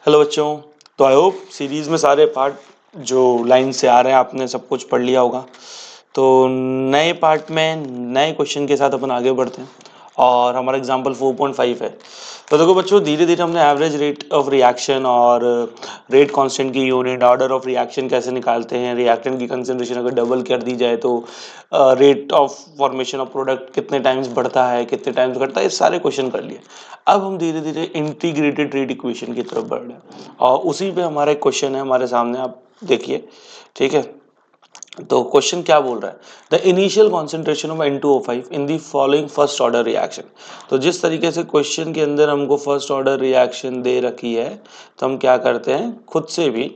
Hello बच्चों। तो I hope series में सारे पार्ट जो लाइन से आ रहे हैं आपने सब कुछ पढ़ लिया होगा। तो नए पार्ट में नए क्वेश्चन के साथ अपन आगे बढ़ते हैं और हमारा एग्जांपल 4.5 है। तो देखो बच्चों, धीरे धीरे हमने एवरेज रेट ऑफ रिएक्शन और रेट कांस्टेंट की यूनिट, ऑर्डर ऑफ रिएक्शन कैसे निकालते हैं, रिएक्टेंट की कंसंट्रेशन अगर डबल कर दी जाए तो rate of formation of product कितने टाइम्स बढ़ता है, कितने टाइम्स घटता है, ये सारे क्वेश्चन कर लिए। अब हम धीरे धीरे इंटीग्रेटेड रेट इक्वेशन की तरफ बढ़ रहे हैं और उसी पे हमारा एक क्वेश्चन है हमारे सामने, आप देखिए। ठीक है, तो क्वेश्चन क्या बोल रहा है, the initial concentration of N2O5 in the following first order reaction. तो जिस तरीके से क्वेश्चन के अंदर हमको फर्स्ट ऑर्डर रिएक्शन दे रखी है, तो हम क्या करते हैं, खुद से भी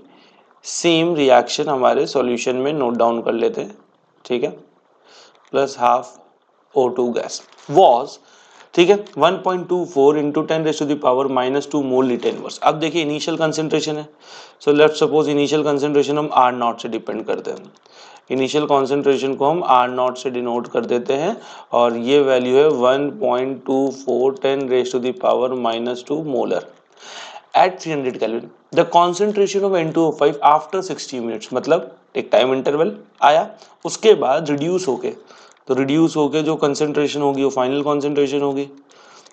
सेम रिएक्शन हमारे सॉल्यूशन में नोट डाउन कर लेते हैं। ठीक है, plus half O2 gas was, ठीक है, 1.24 इंटू 10⁻⁻² मोल लिटर इनवर्स। अब देखिए इनिशियल कंसेंट्रेशन है, so let's suppose initial concentration हम आर नॉट से डिपेंड करते हैं। इनिशियल कॉन्सेंट्रेशन को हम आर नॉट से डिनोट कर देते हैं और ये वैल्यू है 1.24 10⁻⁻² molar at 300 kelvin. The concentration of N2O5 after 60 minutes, मतलब एक टाइम इंटरवल आया, उसके बाद रिड्यूस होके, तो रिड्यूस होके जो कंसेंट्रेशन होगी वो फाइनल कॉन्सेंट्रेशन होगी।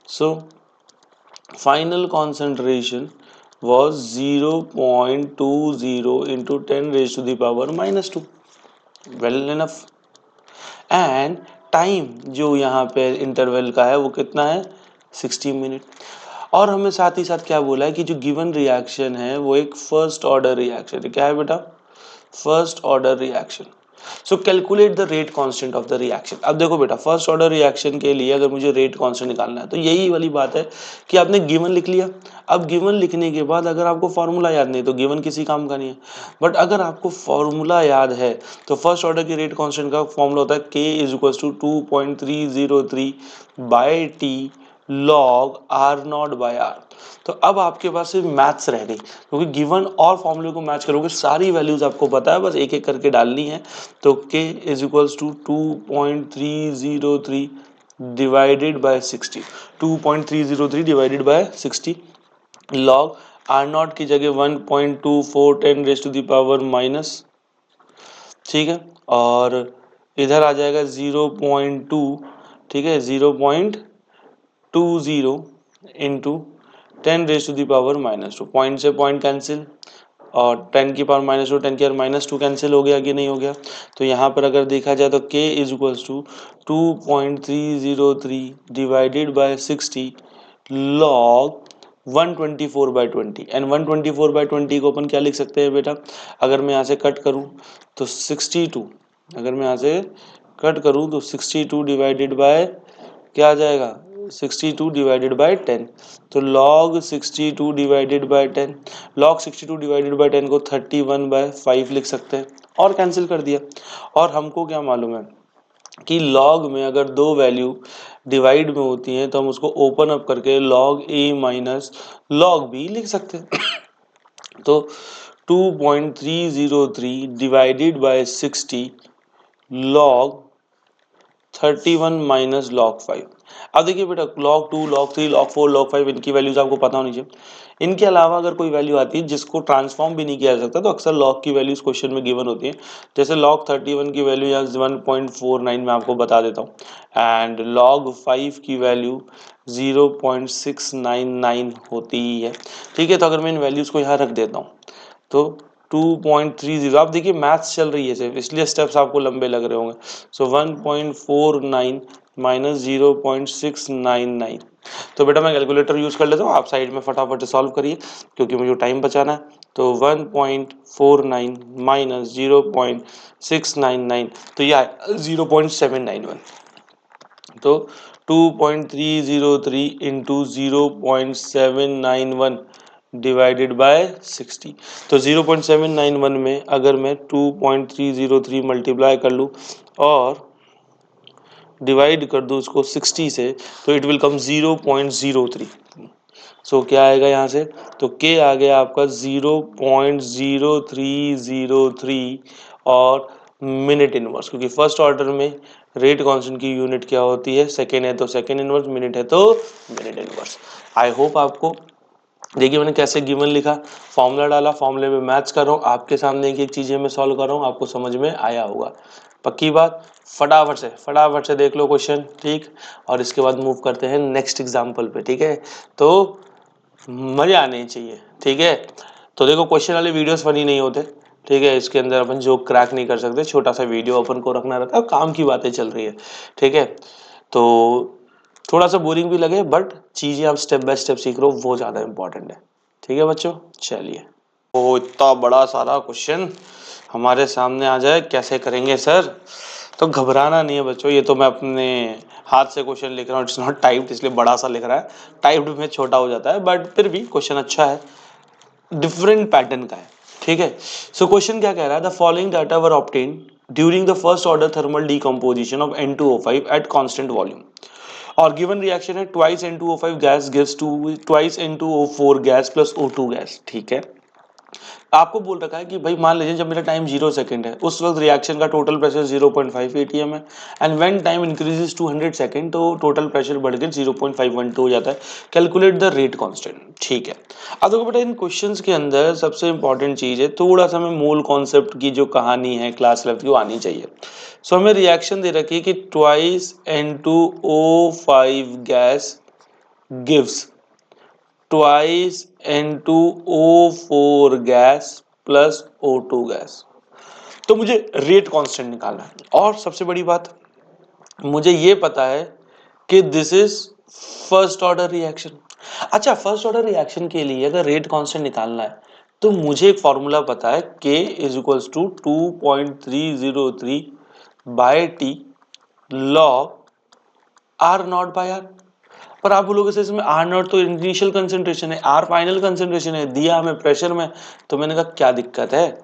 So final concentration was 0.20 into 10⁻⁻²। Well enough. And time जो यहाँ पे इंटरवल का है वो कितना है, 60 मिनट। और हमें साथ ही साथ क्या बोला है कि जो गिवन रिएक्शन है वो एक फर्स्ट ऑर्डर रिएक्शन है। क्या है बेटा, first order reaction. So calculate the rate constant of the reaction. अब देखो बेटा, फर्स्ट ऑर्डर रिएक्शन के लिए अगर मुझे रेट कांस्टेंट निकालना है तो यही वाली बात है कि आपने गिवन लिख लिया। अब गिवन लिखने के बाद अगर आपको फॉर्मूला याद नहीं तो गिवन किसी काम का नहीं है, बट अगर आपको फॉर्मूला याद है तो फर्स्ट ऑर्डर की रेट कांस्टेंट का फॉर्मूला होता है K is equal to 2.303 by t log r naught by r. तो अब आपके पास सिर्फ मैथ्स रह गई, क्योंकि गिवन और फॉर्मूले को मैच करोगे, सारी वैल्यूज आपको पता है, बस एक एक करके डालनी है। तो k is equals to 2.303 divided by 60, 2.303 divided by 60 log r naught की जगह 1.24 10⁻⁻, ठीक है, और इधर आ जाएगा 0.2, ठीक है, 0.20 इंटू 10⁻⁻²। पॉइंट से पॉइंट कैंसिल और 10 की पावर -2 10 की पावर -2 कैंसिल हो गया कि नहीं हो गया। तो यहाँ पर अगर देखा जाए तो k is equals to 2.303 divided by 60 log 124/20। And 124/20 को अपन क्या लिख सकते हैं बेटा, अगर मैं यहाँ से कट करूँ तो 62, अगर मैं यहाँ से कट करूँ तो 62 डिवाइडेड बाय क्या आ जाएगा, 62 डिवाइडेड बाय 10। तो log 62 divided by 10, log 62 divided by 10 को 31/5 लिख सकते हैं और कैंसिल कर दिया। और हमको क्या मालूम है कि log में अगर दो वैल्यू डिवाइड में होती हैं तो हम उसको ओपन अप करके log a minus log b लिख सकते हैं। तो 2.303 divided by 60 log 31 minus log 5। अब देखिए बेटा, log 2 log 3 log 4 log 5 इनकी वैल्यूज आपको पता होनी चाहिए। इनके अलावा अगर कोई वैल्यू आती है जिसको ट्रांसफॉर्म भी नहीं किया जा सकता तो अक्सर log की वैल्यूज क्वेश्चन में गिवन होती है। जैसे log 31 की वैल्यू यहाँ 1.49 में आपको बता देता हूँ, एंड log 5 की वैल्यू 0.699 होती है। ठीक है, तो अगर मैं इन वैल्यूज को यहाँ रख देता हूँ तो 2.30, आप देखिए मैथ्स चल रही है सिर्फ, इसलिए स्टेप्स आपको लंबे लग रहे होंगे। सो 1.49 माइनस 0.699। तो बेटा मैं कैलकुलेटर यूज कर लेता हूँ, आप साइड में फटाफट से सॉल्व करिए क्योंकि मुझे टाइम बचाना है। तो 1.49 माइनस 0.699, तो यह 0.791। तो 2.303 इंटू 0.791 डिवाइडेड बाय 60। तो 0.791 में अगर मैं 2.303 मल्टीप्लाई कर लूँ और डिवाइड कर दूँ उसको 60 से, तो इट विल कम 0.03। सो क्या आएगा यहाँ से, तो k आ गया आपका 0.0303 और मिनट इनवर्स, क्योंकि फर्स्ट ऑर्डर में रेट कांस्टेंट की यूनिट क्या होती है, सेकेंड है तो सेकेंड इनवर्स, मिनट है तो मिनट इनवर्स। आई होप आपको देखिए मैंने कैसे गिवन लिखा, फॉर्मूला डाला, फॉर्मूले में मैथ्स कर रहा हूँ, आपके सामने एक एक चीजें मैं सॉल्व कर रहा हूँ, आपको समझ में आया होगा। पक्की बात। फटाफट से देख लो क्वेश्चन, ठीक। और इसके बाद मूव करते हैं नेक्स्ट एग्जाम्पल पे, ठीक है। तो मजा आने चाहिए, ठीक है। तो देखो क्वेश्चन वाले वीडियोस फनी नहीं होते, ठीक है। इसके अंदर अपन जो क्रैक नहीं कर सकते, छोटा सा वीडियो अपन को रखना रहता है, काम की बातें चल रही है, ठीक है। तो थोड़ा सा बोरिंग भी लगे बट चीजें आप स्टेप बाय स्टेप सीख रहे हो, वो ज्यादा इंपॉर्टेंट है, ठीक है बच्चों। चलिए, तो इतना बड़ा सारा क्वेश्चन हमारे सामने आ जाए, कैसे करेंगे सर। तो घबराना नहीं है बच्चों, ये तो मैं अपने हाथ से क्वेश्चन लिख रहा हूँ, इट्स नॉट टाइप्ड, इसलिए बड़ा सा लिख रहा है। टाइप्ड में छोटा हो जाता है, बट फिर भी क्वेश्चन अच्छा है, डिफरेंट पैटर्न का है, ठीक है। सो क्वेश्चन क्या कह रहा है, the following data were obtain during the first order thermal decomposition of N2O5 at constant volume, और गिवन रिएक्शन है twice N2O5 gas gives to twice N2O4 gas plus O2 gas, ठीक है। आपको बोल रखा है कि भाई मान लीजिए जब मेरा टाइम 0 सेकंड है, उस वक्त रिएक्शन का टोटल प्रेशर 0.5 atm है, and when time increases to 100 second तो टोटल प्रेशर बढ़ के 0.512 हो जाता है। कैलकुलेट द रेट कांस्टेंट, ठीक है। अब देखो बेटा, इन क्वेश्चंस के अंदर सबसे इंपॉर्टेंट चीज है, थोड़ा सा हमें मूल कॉन्सेप्ट की जो कहानी है क्लास 11 की वो आनी चाहिए। सो हमें रिएक्शन दे रखी है कि twice N2O5 gas gives twice N2O4 gas plus O2 gas. तो मुझे रेट कांस्टेंट निकालना है, और सबसे बड़ी बात मुझे ये पता है कि this is first order reaction. अच्छा, फर्स्ट ऑर्डर रिएक्शन के लिए अगर रेट कांस्टेंट निकालना है तो मुझे एक फॉर्मूला पता है, K is equals to 2.303 by t log r naught by r. पर आप बोलोगे सर इसमें आर नॉट तो इनिशियल कंसंट्रेशन है, आर फाइनल कंसंट्रेशन है, दिया हमें प्रेशर में। तो मैंने कहा क्या दिक्कत है,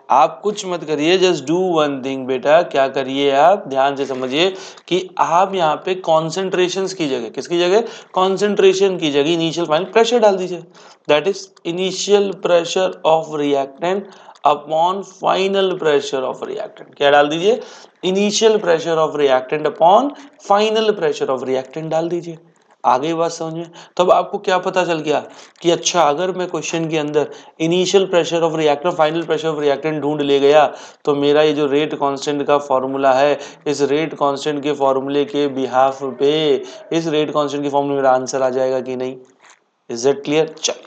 आप कुछ मत करिए, जस्ट डू वन थिंग बेटा, क्या करिए आप ध्यान से समझिए कि आप यहाँ पे कॉन्सेंट्रेशंस की जगह, किसकी जगह, कॉन्सेंट्रेशन की जगह इनिशियल फाइनल प्रेशर डाल दीजिए। That is initial pressure of reactant upon final pressure of reactant. क्या डाल दीजिए, initial pressure of reactant upon final pressure of reactant डाल दीजिए। आ गई बात समझ में। तो अब आपको क्या पता चल गया कि अच्छा, अगर मैं क्वेश्चन के अंदर initial pressure of reactor final pressure of reactant ढूंढ ले गया, तो मेरा ये जो रेट कांस्टेंट का फॉर्मूला है, इस रेट कांस्टेंट के फॉर्मूले के बिहाफ पे, इस रेट कांस्टेंट के फॉर्मूले में मेरा आंसर आ जाएगा कि नहीं। Is it clear. चलिए,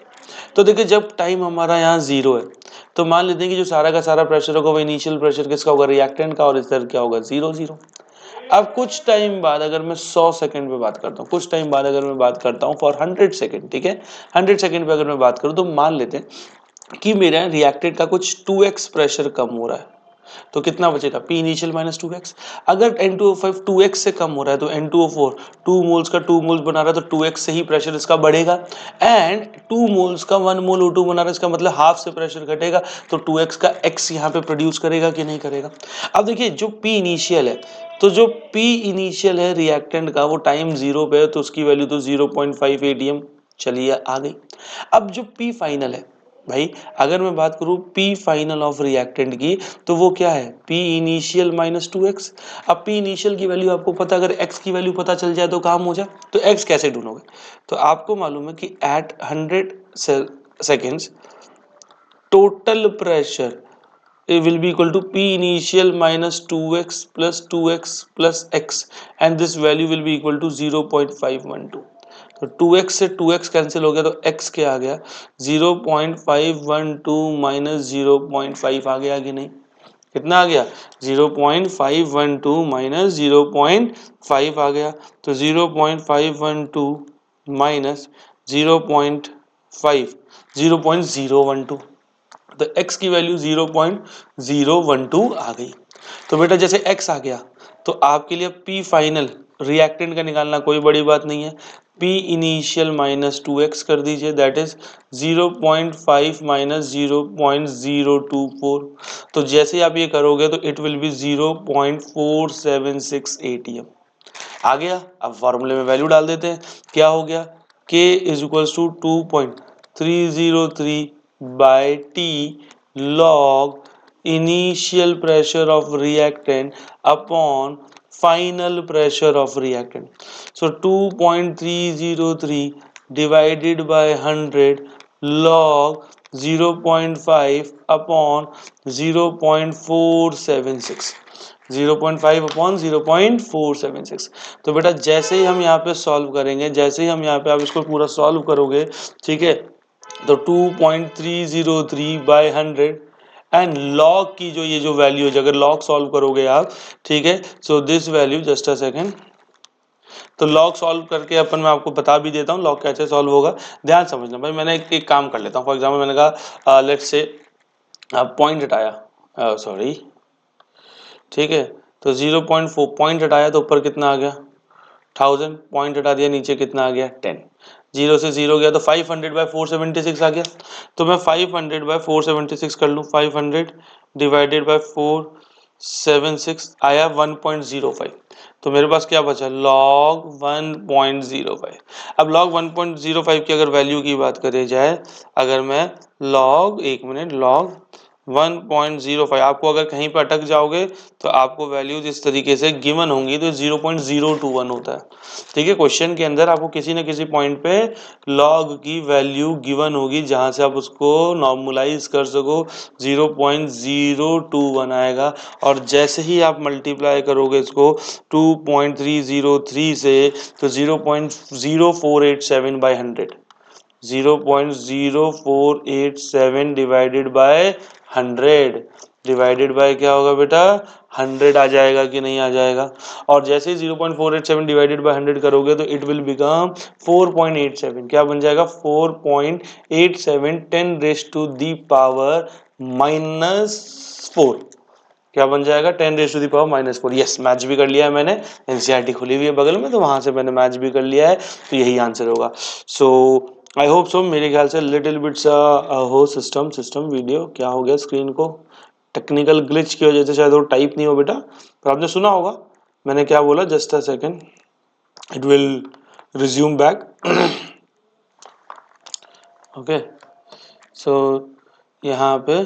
तो देखिए जब टाइम हमारा यहाँ 0 है, तो मान लेते हैं कि जो सारा का सारा प्रेशर होगा वो इनिशियल प्रेशर किसका होगा, रिएक्टेंट का, और इधर क्या होगा, 0 0। अब कुछ टाइम बाद अगर मैं 100 सेकंड पे बात करता हूँ, कुछ टाइम बाद अगर मैं बात करता हूँ फॉर 100 सेकंड, ठीक है, 100 सेकंड पे अगर मैं बात करूँ, तो मान लेते हैं कि मेरा रिएक्टेंट का कुछ 2x प्रेशर कम हो रहा है, तो कितना बचेगा, P इनिशियल माइनस 2x। अगर N2O5 2x से कम हो रहा है तो N2O4 2 मोल्स का 2 मोल्स बना रहा है, तो 2x से ही प्रेशर इसका बढ़ेगा, एंड 2 मोल्स का 1 मोल O2 बना रहा है, इसका मतलब हाफ से प्रेशर घटेगा, तो 2x का x यहाँ पे प्रोड्यूस करेगा कि नहीं करेगा। अब देखिए जो P इनिशियल है, तो जो P इनिशियल है रिएक्टेंट का, वो टाइम 0 पे है, तो उसकी वैल्यू तो 0.5 atm, चलिए आ गई। अब जो P फाइनल है भाई, अगर मैं बात करूं P फाइनल ऑफ रिएक्टेंट की, तो वो क्या है, P इनिशियल माइनस 2x। अब P इनिशियल की वैल्यू आपको पता, अगर x की वैल्यू पता चल जाए तो काम हो जाए। तो x कैसे ढूंढोगे, तो आपको मालूम है कि at 100 seconds total pressure will be equal to P initial minus 2x plus x, and this value will be equal to 0.512। तो 2x से 2x कैंसिल हो गया, तो x क्या आ गया, 0.512 माइनस 0.5 आ गया कि नहीं, कितना आ गया, 0.512 माइनस 0.5 आ गया, तो 0.512 माइनस 0.5 0.012, तो x की वैल्यू 0.012 आ गई। तो बेटा जैसे x आ गया, तो आपके लिए P फाइनल रिएक्टेंट का निकालना कोई बड़ी बात नहीं है, P इनिशियल माइनस 2x कर दीजिए, दैट इज 0.5 माइनस 0.024। तो जैसे आप ये करोगे तो इट विल बी 0.476 atm। आ गया। अब फॉर्मूले में वैल्यू डाल देते हैं, क्या हो गया, K is equals to 2.303 by t log initial pressure of reactant upon final pressure of reactant. So 2.303 divided by 100 log 0.5 upon 0.476, 0.5 upon 0.476। तो बेटा जैसे ही हम यहाँ पे सॉल्व करेंगे, जैसे ही हम यहाँ पे आप इसको पूरा सॉल्व करोगे, ठीक है, तो 2.303 बाय 100 एंड लॉग की जो ये जो वैल्यू है, अगर लॉग सॉल्व करोगे आप, ठीक है, so this value, just a second, तो लॉग सॉल्व करके अपन मैं आपको बता भी देता हूँ लॉग कैसे सॉल्व होगा। ध्यान समझना भाई, मैंने एक काम कर लेता हूँ। फॉर एग्जाम्पल मैंने कहा लेट्स से पॉइंट हटाया, सॉरी, ठीक है, तो 0.4 पॉइंट हटाया तो ऊपर कितना आ गया 1000, पॉइंट हटा दिया नीचे कितना आ गया 10, जीरो से जीरो गया तो 500 बाय 476 आ गया। तो मैं 500 बाय 476 कर लूँ, 500 डिवाइडेड बाय 476 आया 1.05। तो मेरे पास क्या बचा log 1.05। अब log 1.05 की अगर वैल्यू की बात करी जाए, अगर मैं log, एक मिनट, log 1.05, आपको अगर कहीं पर अटक जाओगे तो आपको वैल्यूज इस तरीके से गिवन होंगी, तो 0.021 होता है। ठीक है, क्वेश्चन के अंदर आपको किसी न किसी पॉइंट पे लॉग की वैल्यू गिवन होगी जहां से आप उसको नॉर्मलाइज कर सको, 0.021 आएगा। और जैसे ही आप मल्टीप्लाई करोगे इसको 2.303 से, तो 0.0487 by 100, 0.0487 divided by 100, divided by क्या होगा बेटा 100 आ जाएगा कि नहीं आ जाएगा। और जैसे ही 0.487 डिवाइडेड बाय 100 करोगे तो इट विल बिकम 4.87, क्या बन जाएगा 4.87 10 रेज टू दी पावर -4, क्या बन जाएगा 10 raise to the power -4। Yes, match भी कर लिया है मैंने, एनसीईआरटी खुली हुई है बगल में, तो वहां से मैंने मैच भी कर लिया है, तो यही आंसर होगा। सो आई होप सो, मेरे ख्याल से लिटिल बिट्स हो सिस्टम वीडियो, क्या हो गया स्क्रीन को, टेक्निकल ग्लिच की वजह से शायद वो टाइप नहीं हो बेटा, पर आपने सुना होगा मैंने क्या बोला, just a second, it will resume back. Okay, so यहाँ पे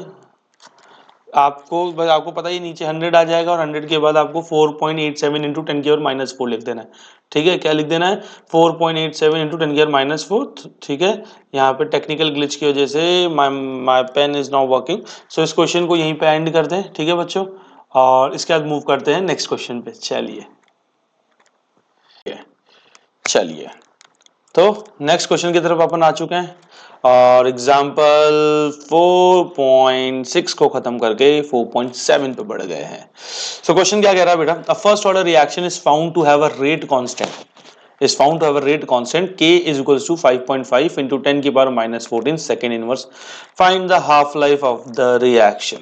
आपको बस, आपको पता ही नीचे 100 आ जाएगा और 100 के बाद आपको 4.87 इंटू 10 की पावर -4 लिख देना है। ठीक है, क्या लिख देना है 4.87 इंटू 10 की पावर -4। ठीक है, यहाँ पे टेक्निकल ग्लिच की वजह से my pen is not working. So इस क्वेश्चन को यहीं पे एंड करते हैं, ठीक है बच्चों, और इसके बाद मूव करते हैं नेक्स्ट क्वेश्चन पे। चलिए, तो नेक्स्ट क्वेश्चन की तरफ अपन आ चुके हैं और एग्जाम्पल 4.6 को खत्म करके 4.7 पे बढ़ गए हैं। सो क्वेश्चन क्या कह रहा है बेटा, a first order reaction is found to have a rate constant, is found to have a rate constant k is equals to 5.5 into 10 की power -14 second inverse, find the half life of the reaction।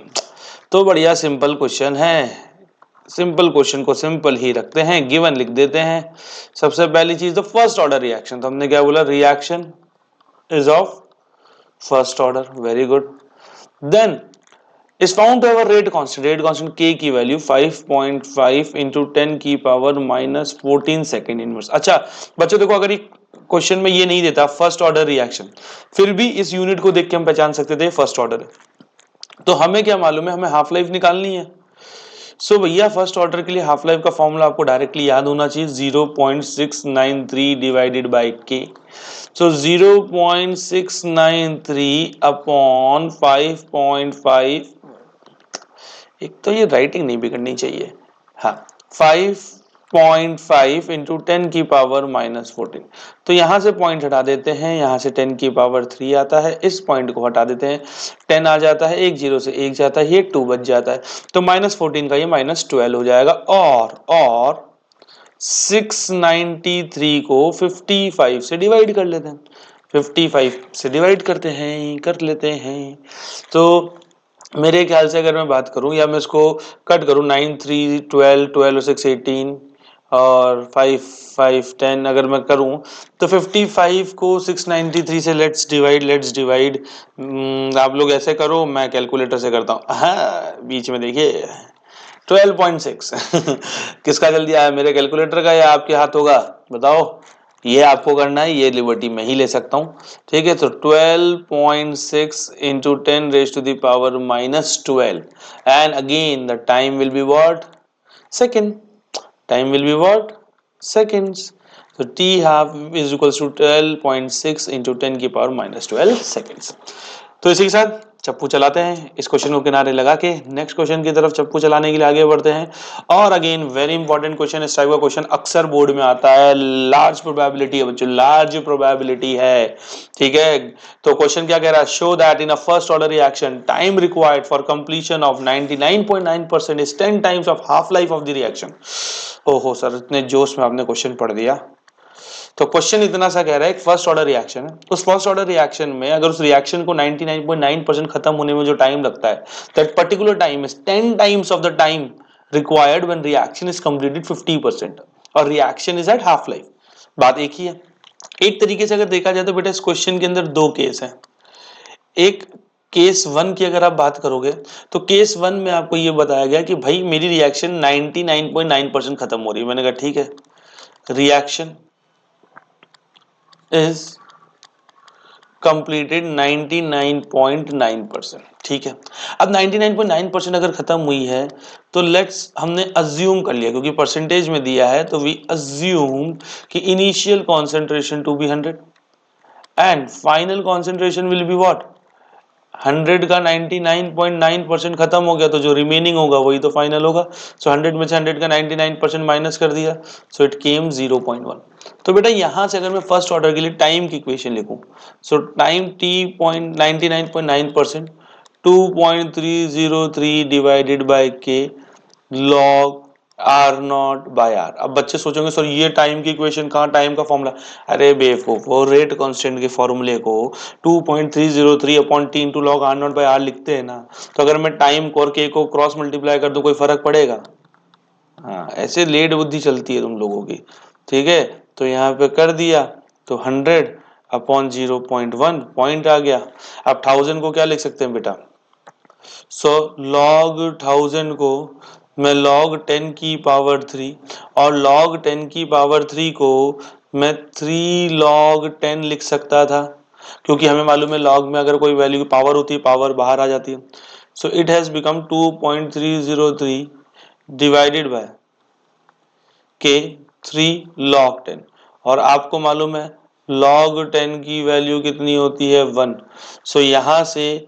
तो बढ़िया simple question है, simple question को simple ही रखते हैं, given लिख देते हैं। सबसे पहली चीज तो फर्स्ट ऑर्डर रिएक्शन, तो हमने क्या बोला, reaction is of first order, very good. Then is found to have a rate constant, rate constant k की वैल्यू 5.5 इंटू 10 की पावर -14 सेकेंड इनवर्स। अच्छा बच्चों देखो, अगर ये क्वेश्चन में ये नहीं देता फर्स्ट ऑर्डर रिएक्शन, फिर भी इस यूनिट को देख के हम पहचान सकते थे फर्स्ट ऑर्डर है। तो हमें क्या मालूम है, हमें हाफ लाइफ निकालनी है। सो भैया फर्स्ट ऑर्डर के लिए हाफ लाइफ का फॉर्मूला आपको डायरेक्टली याद होना चाहिए, 0.693 डिवाइडेड बाई के। सो 0.693 अपॉन 5.5, एक तो ये राइटिंग नहीं बिगड़नी चाहिए, हाँ, 5.5 इंटू 10 की पावर -14। तो यहां से पॉइंट हटा देते हैं, यहां से 10 की पावर 3 आता है, इस पॉइंट को हटा देते हैं, 10 आ जाता है, एक जीरो से एक जाता है, ये 2 बच जाता है, तो -14 का ये -12 हो जाएगा। और 693 को 55 से डिवाइड कर लेते हैं, 55 से डिवाइड करते हैं, कर लेते हैं। तो मेरे ख्याल से अगर मैं बात करूं या मैं इसको कट करूं, 9 3 12 12 6 18 और 5 5 10 अगर मैं करूं, तो 55 को 693 से लेट्स डिवाइड। आप लोग ऐसे करो, मैं कैलकुलेटर से करता हूँ, हाँ बीच में देखिए 12.6 किसका जल्दी आया, मेरे कैलकुलेटर का या आपके हाथ होगा, बताओ। ये आपको करना है, ये लिबर्टी मैं ही ले सकता हूँ। ठीक है, तो 12.6 into 10 raise to the power -12 and again the time will be what, second, time will be what, seconds. तो t half is equals to 12.6 into 10⁻⁻12 seconds. तो इसी के साथ चप्पू चलाते हैं, इस क्वेश्चन को किनारे लगा के नेक्स्ट क्वेश्चन की तरफ चप्पू चलाने के लिए आगे बढ़ते हैं। और अगेन वेरी इंपॉर्टेंट क्वेश्चन, इस टाइप का क्वेश्चन अक्सर बोर्ड में आता है, लार्ज प्रोबेबिलिटी है बच्चों, लार्ज प्रोबेबिलिटी है, ठीक है। तो क्वेश्चन क्या कह रहा है, show that in a first order reaction time required for completion of 99.9% is 10 times of half life of the reaction. ओहो सर, इतने जोश में आपने क्वेश्चन पढ़ दिया। तो क्वेश्चन इतना सा कह रहा है, एक फर्स्ट ऑर्डर रिएक्शन है, उस फर्स्ट ऑर्डर रिएक्शन में अगर उस रिएक्शन को 99.9% खत्म होने में जो टाइम लगता है, that particular time is 10 times of the time required when reaction is completed 50% और reaction is at half life. बात एक ही है। एक तरीके से अगर देखा जाए तो बेटा इस क्वेश्चन के अंदर दो केस है। एक केस वन की अगर आप बात करोगे तो केस वन में आपको ये बताया गया कि भाई मेरी रिएक्शन 99.9% खत्म हो रही है। मैंने कहा ठीक है, रिएक्शन is completed 99.9%, ठीक है। अब 99.9% अगर खत्म हुई है तो लेट्स, हमने अज्यूम कर लिया क्योंकि परसेंटेज में दिया है, तो वी अज्यूम कि initial concentration to be 100 and final concentration will be what 100 का 99.9% खत्म हो गया तो जो रिमेनिंग होगा वही तो फाइनल होगा। सो 100 में से 100 का 99% माइनस कर दिया, सो इट केम 0.1। तो बेटा यहां से अगर मैं फर्स्ट ऑर्डर के लिए टाइम की इक्वेशन लिखूं, so time t point 99.9% 2.303 divided by k log r naught by r. अब बच्चे सोचेंगे सर ये टाइम की इक्वेशन कहाँ, टाइम का फॉर्मूला। अरे बेवकूफ, वो रेट कांस्टेंट के फॉर्मूले को 2.303 upon t into log r naught by r लिखते हैं ना। तो अगर मैं टाइम को और के को क्रॉस मल्टीप्लाई कर दूं कोई फर्क पड़ेगा? हाँ, ऐसे लेट बुद्धि चलती है तुम लोगों की, ठीक है। तो यहाँ पे कर दिया तो 100 अपॉन 0.1 पॉइंट आ गया। अब 1000 को क्या लिख सकते हैं बेटा, सो log 1000 को मैं log 10 की पावर 3 और log 10 की पावर 3 को मैं 3 log 10 लिख सकता था, क्योंकि हमें मालूम है log में अगर कोई वैल्यू की पावर होती है पावर बाहर आ जाती है। So it has become 2.303 divided bye के 3 log 10। और आपको मालूम है log 10 की वैल्यू कितनी होती है 1। सो यहां से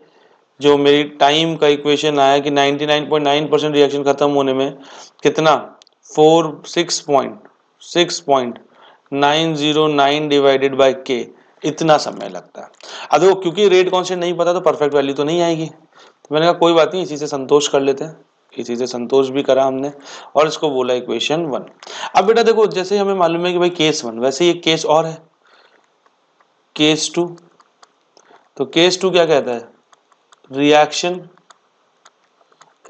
जो मेरी टाइम का इक्वेशन आया कि 99.9% रिएक्शन खत्म होने में कितना 6.909 डिवाइडेड बाय के, इतना समय लगता है। अब देखो क्योंकि रेट कांस्टेंट नहीं पता तो परफेक्ट वैल्यू तो नहीं आएगी, तो मैंने कहा कोई बात नहीं, इसी से संतोष कर लेते हैं। इसी से संतोष भी करा हमने और इसको बोला इक्वेशन 1। अब बेटा देखो जैसे हमें मालूम है कि भाई केस 1, वैसे ही एक केस और है केस 2। तो केस 2 क्या कहता है, reaction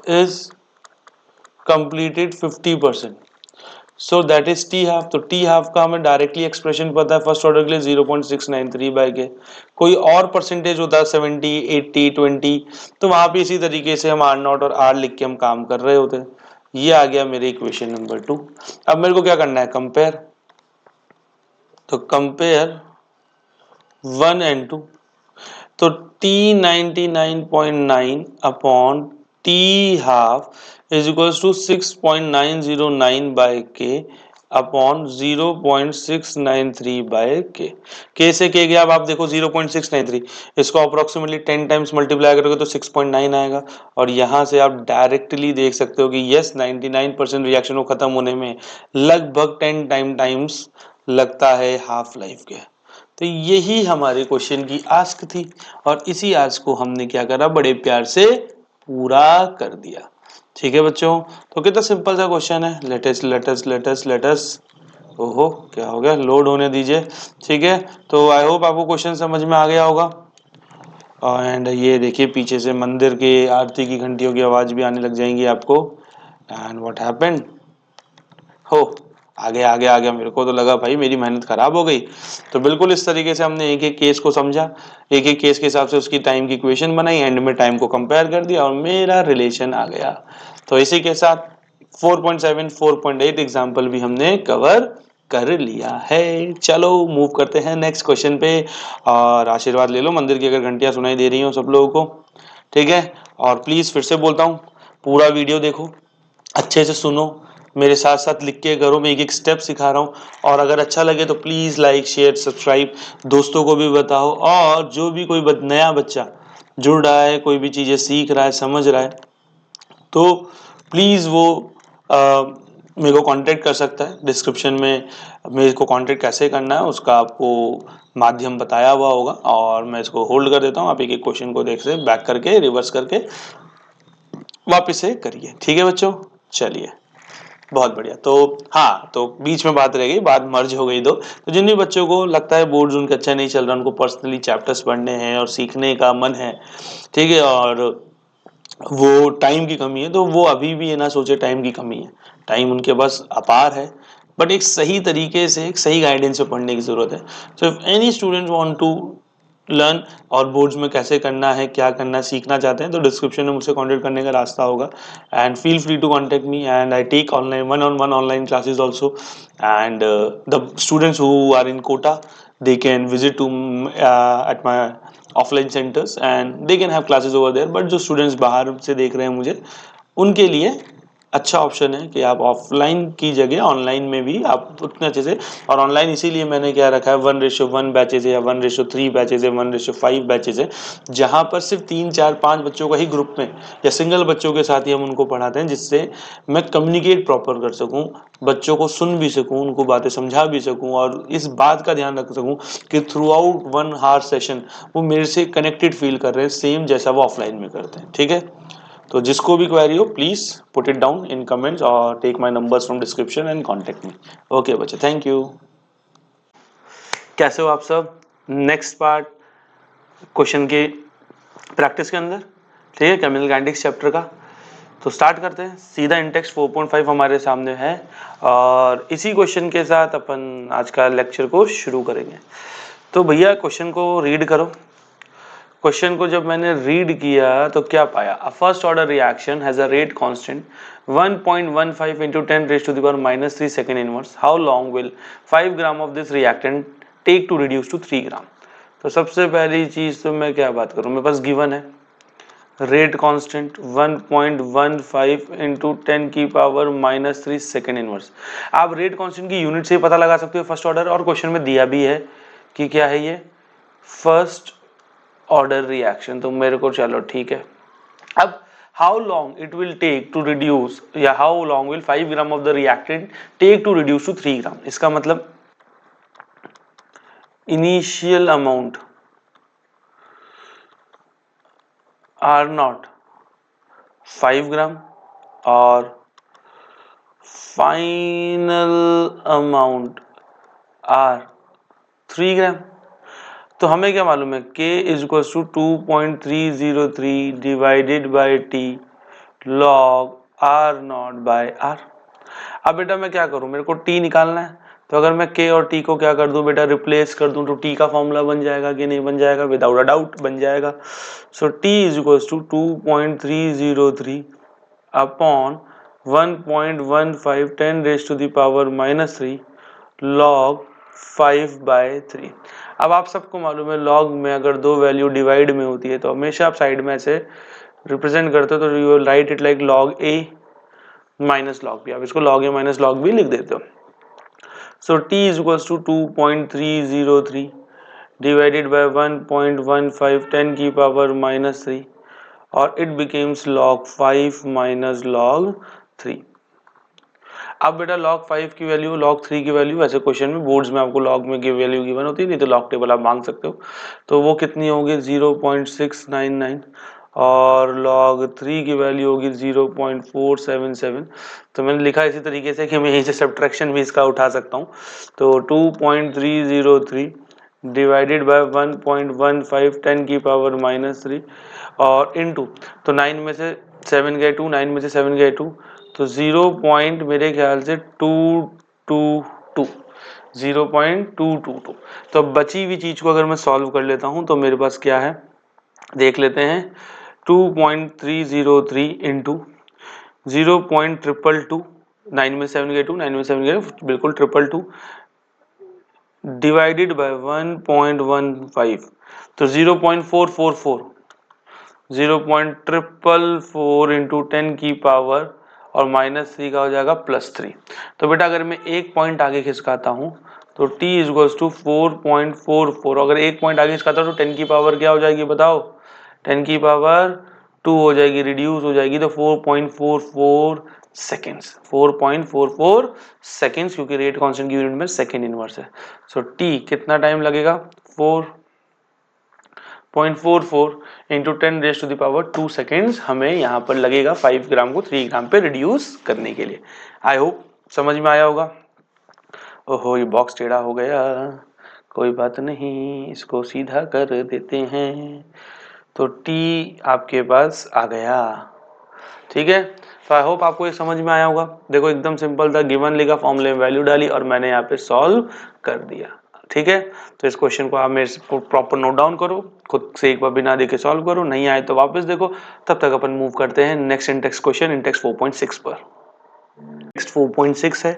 is completed 50%, so that is t half। तो t half का हमें डायरेक्टली एक्सप्रेशन पता है फर्स्ट ऑर्डर के लिए 0.693 बाय के। कोई और परसेंटेज होता है 70 80 20, तो वहां पे इसी तरीके से हम आर नॉट और आर लिख के हम काम कर रहे होते हैं। ये आ गया मेरी इक्वेशन नंबर 2। अब मेरे को क्या करना है, कंपेयर। तो कंपेयर 1 एंड 2। तो t 99.9 upon t half is equals to 6.909 by k upon 0.693 by k से के गया। अब आप देखो 0.693, इसको अप्रोक्सीमेटली 10 टाइम्स मल्टीप्लाई करोगे तो 6.9 आएगा। और यहां से आप डायरेक्टली देख सकते हो कि यस 99% रिएक्शन को खत्म होने में लगभग 10 टाइम्स लगता है हाफ लाइफ के। तो यही हमारे क्वेश्चन की आस्क थी और इसी आस्क को हमने क्या करा, बड़े प्यार से पूरा कर दिया। ठीक है बच्चों, तो कितना सिंपल सा क्वेश्चन है। लेटस ओहो क्या हो गया, लोड होने दीजिए। ठीक है, तो आई होप आपको क्वेश्चन समझ में आ गया होगा। एंड ये देखिए पीछे से मंदिर के आरती की घंटियों की आवाज भी आने लग जाएंगी आपको। एंड व्हाट हैपेंड, हो आगे आगे आ गया, मेरे को तो लगा भाई मेरी मेहनत खराब हो गई। तो बिल्कुल इस तरीके से हमने एक एक केस को समझा, एक एक केस के हिसाब से उसकी टाइम की इक्वेशन बनाई, एंड में टाइम को कंपेयर कर दिया और मेरा रिलेशन आ गया। तो इसी के साथ 4.7 4.8 एग्जाम्पल भी हमने कवर कर लिया है। चलो मूव करते हैं नेक्स्ट क्वेश्चन पे। और आशीर्वाद ले लो, मंदिर की अगर घंटियां सुनाई दे रही हो सब लोगों को, ठीक है। और प्लीज फिर से बोलता हूँ, पूरा वीडियो देखो, अच्छे से सुनो, मेरे साथ साथ लिख के करो, मैं एक एक स्टेप सिखा रहा हूँ। और अगर अच्छा लगे तो प्लीज़ लाइक शेयर सब्सक्राइब दोस्तों को भी बताओ। और जो भी कोई नया बच्चा जुड़ रहा है, कोई भी चीज़ें सीख रहा है, समझ रहा है, तो प्लीज़ वो मेरे को कांटेक्ट कर सकता है। डिस्क्रिप्शन में मेरे को कांटेक्ट कैसे करना है उसका आपको माध्यम बताया हुआ होगा, और मैं इसको होल्ड कर देता हूँ। आप एक एक क्वेश्चन को देख से बैक करके रिवर्स करके वापस से करिए। ठीक है बच्चों, चलिए बहुत बढ़िया। तो हाँ, तो बीच में बात रह गई, बात मर्ज हो गई दो। तो जिन भी बच्चों को लगता है बोर्ड्स उनके अच्छा नहीं चल रहा, उनको पर्सनली चैप्टर्स पढ़ने हैं और सीखने का मन है, ठीक है, और वो टाइम की कमी है, तो वो अभी भी ये ना सोचे टाइम की कमी है। टाइम उनके पास अपार है, बट एक सही तरीके से, एक सही गाइडेंस से पढ़ने की ज़रूरत है। So if any student want to learn और बोर्ड्स में कैसे करना है, क्या करना है, सीखना चाहते हैं, तो डिस्क्रिप्शन में मुझसे कांटेक्ट करने का रास्ता होगा। And feel free to contact me, and I take online one on one online classes also. And the students who are in Kota, they can visit to at my offline centers and they can have classes over there। but जो students बाहर से देख रहे हैं मुझे, उनके लिए अच्छा ऑप्शन है कि आप ऑफलाइन की जगह ऑनलाइन में भी आप उतने अच्छे से। और ऑनलाइन इसीलिए मैंने क्या रखा है, 1:1 बैचेज है, या 1:3 बैचेज है, 1:5 बैचेज है, जहाँ पर सिर्फ 3 4 5 बच्चों का ही ग्रुप में या सिंगल बच्चों के साथ ही हम उनको पढ़ाते हैं, जिससे मैं कम्युनिकेट प्रॉपर कर सकूँ, बच्चों को सुन भी सकूँ, उनको बातें समझा भी सकूँ, और इस बात का ध्यान रख सकूँ कि थ्रू आउट 1 आवर सेशन वो मेरे से कनेक्टेड फील कर रहे हैं, सेम जैसा वो ऑफलाइन में करते हैं। ठीक है, तो जिसको भी क्वेरी हो please put it down in comments और take my numbers from description and contact me. Okay बच्चे, थैंक यू। कैसे हो आप सब? नेक्स्ट पार्ट क्वेश्चन के प्रैक्टिस के अंदर, ठीक है, केमिकल काइनेटिक्स चैप्टर का। तो स्टार्ट करते हैं सीधा। इंटेक्स 4.5 हमारे सामने है, और इसी क्वेश्चन के साथ अपन आज का लेक्चर को शुरू करेंगे। तो भैया क्वेश्चन को रीड करो। क्वेश्चन को जब मैंने रीड किया तो क्या पाया? A first order reaction has a rate constant 1.15 into 10⁻³ second inverse. How long will 5 gram of this reactant take to reduce to 3 gram? तो सबसे पहली चीज तो मैं क्या बात करूं, मेरे पास गिवन है rate constant 1.15 into 10⁻³ second inverse. आप रेट कांस्टेंट की यूनिट से ही पता लगा सकते हो फर्स्ट ऑर्डर, और क्वेश्चन में दिया भी है कि क्या है ये, फर्स्ट ऑर्डर रिएक्शन। तो मेरे को चलो ठीक है। अब how long it will take to reduce, या how long will 5 gram of the reactant take to reduce to 3 gram? इसका मतलब initial amount are not 5 gram और फाइनल अमाउंट आर 3 ग्राम। तो हमें क्या मालूम है, K is equal to 2.303 divided by T log R naught by R। अब बेटा मैं क्या करूं, मेरे को T निकालना है, तो अगर मैं K और T को क्या कर दूं बेटा, रिप्लेस कर दूं, तो T का फॉर्मूला बन जाएगा कि नहीं बन जाएगा? विदाउट अ डाउट बन जाएगा। So T is equal to 2.303 upon 1.15 10⁻³ log 5/3। अब आप सबको मालूम है लॉग में अगर दो वैल्यू डिवाइड में होती है तो हमेशा आप साइड में ऐसे रिप्रेजेंट करते हो, तो you will write it like log a minus log b। आप इसको log a minus log b लिख देते हो। So t is equals to 2.303 divided by 1.15 10⁻³ और it becomes log 5 minus log 3। अब बेटा log 5 की वैल्यू, log 3 की वैल्यू, ऐसे क्वेश्चन में बोर्ड्स में आपको log में की वैल्यू गिवन होती है, नहीं तो log टेबल आप मांग सकते हो। तो वो कितनी होगी 0.699, और log 3 की वैल्यू होगी 0.477। तो मैंने लिखा इसी तरीके से कि मैं यहीं से सब्ट्रैक्शन भी इसका उठा सकता हूँ। तो 2.303 डिवाइडेड बाय 1.15 10⁻³ और इनटू, तो 9 में से 7 गए 2, 9 में से 7 गए 2, तो 0 पॉइंट मेरे ख्याल से 222, 0.222। तो अब बची हुई चीज को अगर मैं सॉल्व कर लेता हूं तो मेरे पास क्या है देख लेते हैं। 2.303 इंटू 0.222, 9 में 7 गए 2, 9 में 7 गए बिल्कुल 222, डिवाइडेड बाय 1.15, तो 0.444, 0.444 इंटू 10 की पावर और -3 का हो जाएगा +3। तो बेटा अगर मैं एक पॉइंट आगे खिसकाता हूँ तो t इक्वल्स टू 4.44, अगर एक पॉइंट आगे खिसकाता हूँ तो 10 की पावर क्या हो जाएगी बताओ, 10 की पावर 2 हो जाएगी, रिड्यूस हो जाएगी, तो 4.44 सेकेंड्स, 4.44 सेकेंड्स, क्योंकि रेट कांस्टेंट की यूनिट में सेकेंड इनवर्स है। सो t कितना टाइम लगेगा, 4.44 इंटू 10⁻² सेकेंड्स हमें यहाँ पर लगेगा 5 ग्राम को 3 ग्राम पे रिड्यूस करने के लिए। आई होप समझ में आया होगा। ओहो ये बॉक्स टेढ़ा हो गया, कोई बात नहीं, इसको सीधा कर देते हैं। तो t आपके पास आ गया, ठीक है। तो आई होप आपको ये समझ में आया होगा। देखो एकदम सिंपल था, गिवन लिखा, फॉर्मूले में वैल्यू डाली और मैंने यहाँ पे सॉल्व कर दिया, ठीक है। तो इस क्वेश्चन को आप मेरे को प्रॉपर नोट डाउन करो, खुद से एक बार बिना देखे सॉल्व करो, नहीं आए तो वापस देखो। तब तक अपन मूव करते हैं नेक्स्ट इंटेक्स क्वेश्चन, इंटेक्स 4.6 पर। नेक्स्ट 4.6 है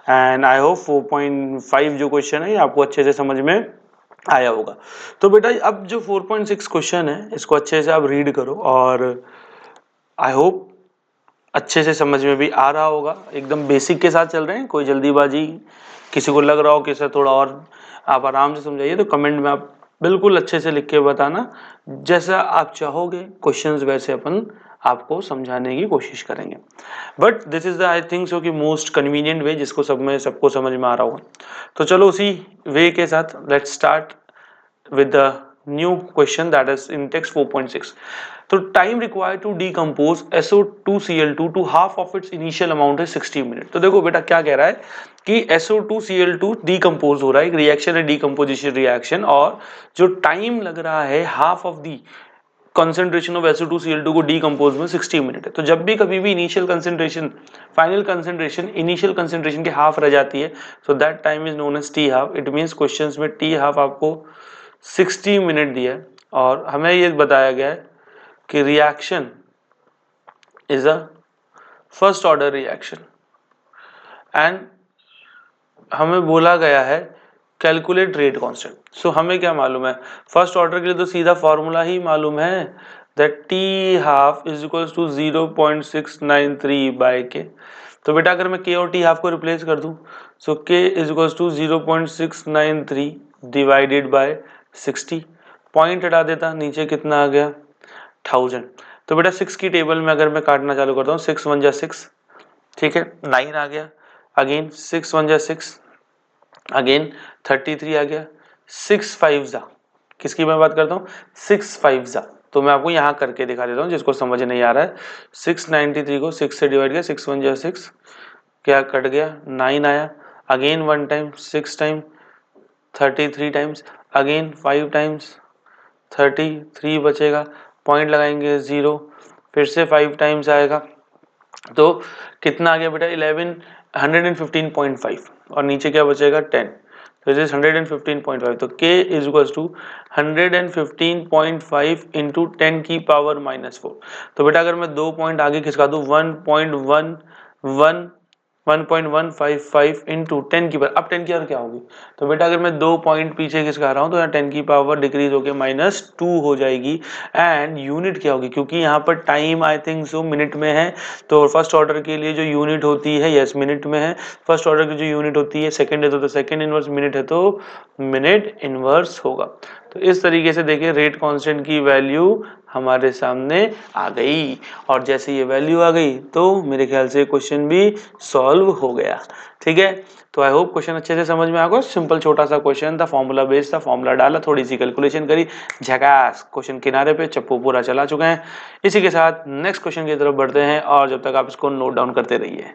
एंड आई होप 4.5 जो क्वेश्चन है ये आपको अच्छे से समझ में आया होगा। तो बेटा अब जो 4.6 क्वेश्चन है इसको अच्छे से आप रीड करो और आई होप अच्छे से समझ में भी आ रहा होगा। एकदम बेसिक के साथ चल रहे हैं, कोई जल्दीबाजी किसी को लग रहा हो कि सर थोड़ा और आप आराम से समझाइए तो कमेंट में आप बिल्कुल अच्छे से लिख के बताना, जैसा आप चाहोगे क्वेश्चंस वैसे अपन आपको समझाने की कोशिश करेंगे। But this is the I think so कि मोस्ट कन्वीनियंट वे जिसको सबको समझ में आ रहा होगा। तो चलो उसी वे के साथ let's start with the new question that is in text 4.6. So time required to decompose SO2Cl2 to half of its initial amount is 60 minute. तो देखो बेटा क्या कह रहा है कि SO2Cl2 डिकम्पोज हो रहा है, एक रिएक्शन है डिकम्पोजिशन रिएक्शन, और जो टाइम लग रहा है half of the concentration of SO2Cl2 को डिकम्पोज में 60 मिनट है। तो जब भी कभी भी initial concentration final concentration initial concentration के हाफ रह जाती है, so that time is known as t half. It means questions में टी हाफ आपको 60 मिनट दिया है और हमें ये बताया गया है कि reaction is a first order reaction and हमें बोला गया है कैलकुलेट रेट कांस्टेंट। सो हमें क्या मालूम है, फर्स्ट ऑर्डर के लिए तो सीधा फॉर्मूला ही मालूम है that t half is equals to 0.693 by k. तो बेटा अगर मैं के और टी हाफ को रिप्लेस कर दूं so k is equals to 0.693 divided by 60, point हटा देता, नीचे कितना आ गया 1000। तो बेटा 6 की टेबल में अगर मैं काटना चालू करता हूँ 6 1 जा 6, ठीक है, 9 आ गया, अगेन 6 1 जा 6, अगेन 33 आ गया, 6 5 जा, किसकी मैं बात करता हूँ 6 5 जा। तो मैं आपको यहाँ करके दिखा देता हूँ जिसको समझ नहीं आ रहा है। 693 को 6 से डिवाइड किया, 6 1 जा 6, क्या कट गया 9 आया, again 1 time 6 time 33 times, again 5 times 33 बचेगा, पॉइंट लगाएंगे 0, फिर से 5 टाइम्स आएगा, तो कितना आ गया बेटा 115.5 और नीचे क्या बचेगा 10, तो इट इज 115.5। तो k is equals to 115.5 into 10 की पावर -4। तो बेटा अगर मैं 2 पॉइंट आगे खिसका दूं 1.155 इंटू 10 की पावर, अब 10 की पावर क्या होगी, तो बेटा अगर मैं 2 पॉइंट पीछे खिसका रहा हूं तो यहाँ 10 की पावर डिक्रीज होकर -2 हो जाएगी। एंड यूनिट क्या होगी, क्योंकि यहाँ पर time I think so minute में है, तो फर्स्ट ऑर्डर के लिए जो यूनिट होती है यस मिनट में है, फर्स्ट ऑर्डर की जो यूनिट होती है सेकंड है तो सेकंड इनवर्स, मिनट है तो मिनट इनवर्स होगा। तो इस तरीके से देखिए रेट कांस्टेंट की वैल्यू हमारे सामने आ गई, और जैसे ये वैल्यू आ गई तो मेरे ख्याल से क्वेश्चन भी सॉल्व हो गया, ठीक है। तो आई होप क्वेश्चन अच्छे से समझ में आ गया। सिंपल छोटा सा क्वेश्चन था, फॉर्मूला बेस्ड था, फॉर्मूला डाला, थोड़ी सी कैलकुलेशन करी, झकास क्वेश्चन किनारे पे चप्पू पूरा चला चुके हैं। इसी के साथ नेक्स्ट क्वेश्चन की तरफ बढ़ते हैं और जब तक आप इसको नोट डाउन करते रहिए।